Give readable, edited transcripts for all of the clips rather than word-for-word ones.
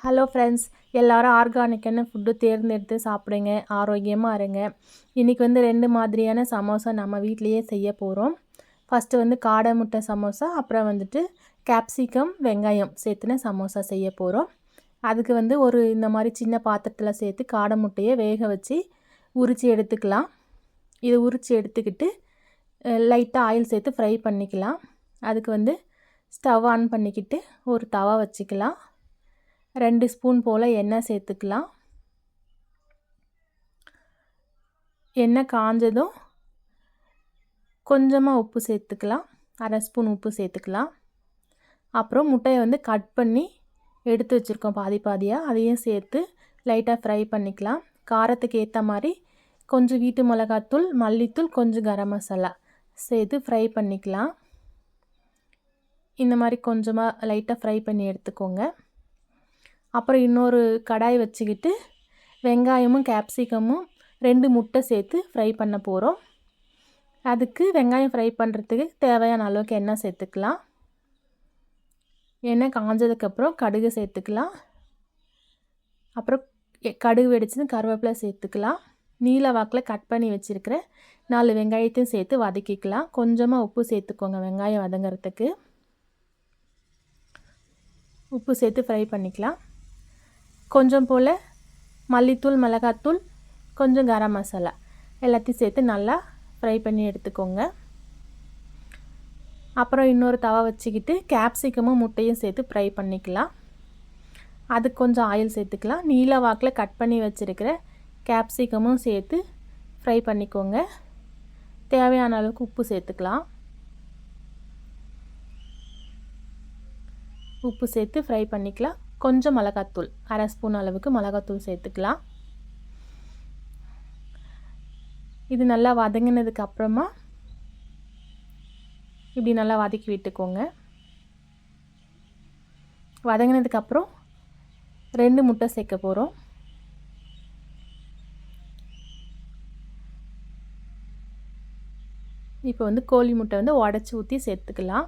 Hello friends, எல்லோரும் ஆர்கானிக்கான food தேர்ந்தெடுத்து சாப்பிடுங்க, ஆரோக்கியமாக இருங்க. இன்றைக்கி வந்து 2 மாதிரியான சமோசா நம்ம வீட்டிலையே செய்ய போகிறோம். ஃபஸ்ட்டு வந்து காடை முட்டை சமோசா, அப்புறம் வந்துட்டு கேப்சிகம் வெங்காயம் சேர்த்துன சமோசா செய்ய போகிறோம். அதுக்கு வந்து இந்த மாதிரி சின்ன பாத்திரத்தில் சேர்த்து காடை முட்டையை வேக வச்சு உரித்து எடுத்துக்கலாம். இதை உரித்து எடுத்துக்கிட்டு லைட்டாக ஆயில் சேர்த்து ஃப்ரை பண்ணிக்கலாம். அதுக்கு வந்து ஸ்டவ் ஆன் பண்ணிக்கிட்டு ஒரு தவா வச்சுக்கலாம். 2 ஸ்பூன் போல் எண்ணெய் சேர்த்துக்கலாம். எண்ணெய் காஞ்சதும் கொஞ்சமாக உப்பு சேர்த்துக்கலாம். 1/2 ஸ்பூன் உப்பு சேர்த்துக்கலாம். அப்புறம் முட்டையை வந்து கட் பண்ணி எடுத்து வச்சுருக்கோம் பாதி பாதியாக, அதையும் சேர்த்து லைட்டாக ஃப்ரை பண்ணிக்கலாம். காரத்துக்கு ஏற்ற மாதிரி கொஞ்சம் வீட்டு மிளகாத்தூள், மல்லித்தூள், கொஞ்சம் கரம் மசாலா சேர்த்து ஃப்ரை பண்ணிக்கலாம். இந்த மாதிரி கொஞ்சமாக லைட்டாக ஃப்ரை பண்ணி எடுத்துக்கோங்க. அப்புறம் இன்னொரு கடாய் வச்சுக்கிட்டு வெங்காயமும் கேப்சிகமும் 2 முட்டை சேர்த்து ஃப்ரை பண்ண போகிறோம். அதுக்கு வெங்காயம் ஃப்ரை பண்ணுறதுக்கு தேவையான அளவுக்கு எண்ணெய் சேர்த்துக்கலாம். எண்ணெய் காஞ்சதுக்கப்புறம் கடுகு சேர்த்துக்கலாம். அப்புறம் கடுகு வெடிச்சுன்னு கருவேப்பிலை சேர்த்துக்கலாம். நீல வாக்கில் கட் பண்ணி வச்சுருக்கிற 4 வெங்காயத்தையும் சேர்த்து வதக்கிக்கலாம். கொஞ்சமாக உப்பு சேர்த்துக்கோங்க வெங்காயம் வதங்கிறதுக்கு. உப்பு சேர்த்து ஃப்ரை பண்ணிக்கலாம். கொஞ்சம் போல் மல்லித்தூள், மிளகாத்தூள், கொஞ்சம் கரம் மசாலா எல்லாத்தையும் சேர்த்து நல்லா ஃப்ரை பண்ணி எடுத்துக்கோங்க. அப்புறம் இன்னொரு தவா வச்சுக்கிட்டு கேப்சிகமும் முட்டையும் சேர்த்து ஃப்ரை பண்ணிக்கலாம். அதுக்கு கொஞ்சம் ஆயில் சேர்த்துக்கலாம். நீல வாக்கில் கட் பண்ணி வச்சுருக்கிற கேப்சிகமும் சேர்த்து ஃப்ரை பண்ணிக்கோங்க. தேவையான அளவுக்கு உப்பு சேர்த்துக்கலாம். உப்பு சேர்த்து ஃப்ரை பண்ணிக்கலாம். கொஞ்சம் மிளகாத்தூள், 1/2 ஸ்பூன் அளவுக்கு மிளகாத்தூள் சேர்த்துக்கலாம். இது நல்லா வதங்கினதுக்கு அப்புறமா இப்படி நல்லா வதக்கி விட்டுக்கோங்க. வதங்கினதுக்கப்புறம் 2 முட்டை சேர்க்க போகிறோம். இப்போ வந்து கோழி முட்டை வந்து உடச்சி ஊற்றி சேர்த்துக்கலாம்.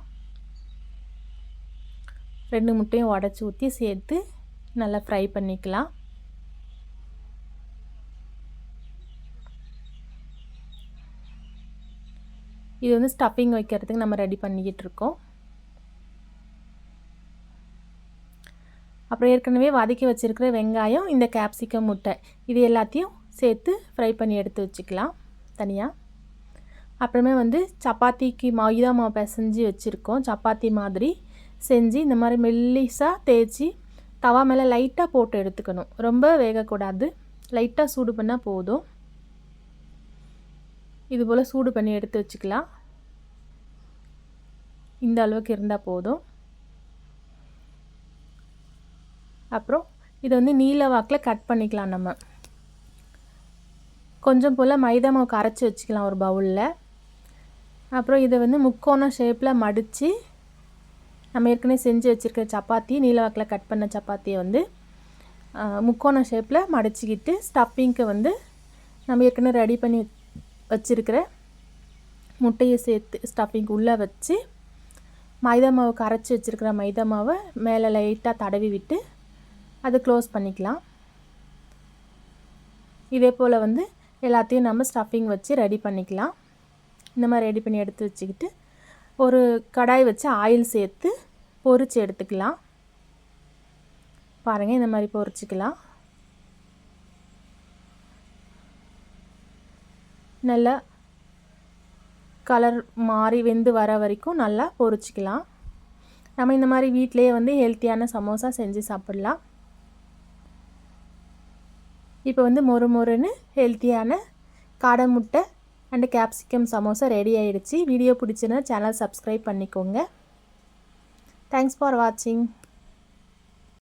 2 முட்டையும் உடச்சி ஊற்றி சேர்த்து நல்லா ஃப்ரை பண்ணிக்கலாம். இது வந்து ஸ்டஃபிங் வைக்கிறதுக்கு நம்ம ரெடி பண்ணிக்கிட்டு இருக்கோம். அப்புறம் ஏற்கனவே வதக்கி வச்சுருக்கிற வெங்காயம், இந்த கேப்சிகம், முட்டை இது எல்லாத்தையும் சேர்த்து ஃப்ரை பண்ணி எடுத்து வச்சுக்கலாம் தனியாக. அப்புறமே வந்து சப்பாத்திக்கு மைதா மாவு பிசைஞ்சு வச்சுருக்கோம். சப்பாத்தி மாதிரி செஞ்சு இந்த மாதிரி மெல்லிசாக தேய்ச்சி தவா மேலே லைட்டாக போட்டு எடுத்துக்கணும். ரொம்ப வேகக்கூடாது, லைட்டாக சூடு பண்ணால் போதும். இதுபோல் சூடு பண்ணி எடுத்து வச்சுக்கலாம். இந்த அளவுக்கு இருந்தால் போதும். அப்புறம் இதை வந்து நீல வாக்கில் கட் பண்ணிக்கலாம். நம்ம கொஞ்சம் போல் மைதா மாவு கரைச்சி வச்சுக்கலாம் ஒரு பவுலில். அப்புறம் இதை வந்து முக்கோண ஷேப்பில் மடித்து நம்ம ஏற்கனவே செஞ்சு வச்சுருக்க சப்பாத்தி, நீலவாக்கில் கட் பண்ண சப்பாத்தியை வந்து முக்கோண ஷேப்பில் மடிச்சிக்கிட்டு ஸ்டஃபிங்க்கு வந்து நம்ம ஏற்கனவே ரெடி பண்ணி வச்சுருக்கிற முட்டையை சேர்த்து ஸ்டஃபிங்க்கு உள்ளே வச்சு மைதா மாவு கரைச்சி வச்சுருக்கிற மைதா மாவை மேலே லைட்டாக தடவி விட்டு அதை க்ளோஸ் பண்ணிக்கலாம். இதே போல் வந்து எல்லாத்தையும் நம்ம ஸ்டஃபிங் வச்சு ரெடி பண்ணிக்கலாம். இந்த மாதிரி ரெடி பண்ணி எடுத்து வச்சுக்கிட்டு ஒரு கடாய் வச்சு ஆயில் சேர்த்து பொரித்து எடுத்துக்கலாம். பாருங்கள், இந்த மாதிரி பொரிச்சிக்கலாம். நல்லா கலர் மாறி வெந்து வர வரைக்கும் நல்லா பொரிச்சிக்கலாம். நம்ம இந்த மாதிரி வீட்டிலையே வந்து ஹெல்த்தியான சமோசா செஞ்சு சாப்பிடலாம். இப்போ வந்து மொறு மொறுன்னு ஹெல்த்தியான காடை முட்டை அண்டு கேப்சிகம் சமோசா ரெடி ஆகிடுச்சு. வீடியோ பிடிச்சிருந்தா சேனல் சப்ஸ்கிரைப் பண்ணிக்கோங்க. தேங்க்ஸ் ஃபார் வாட்சிங்.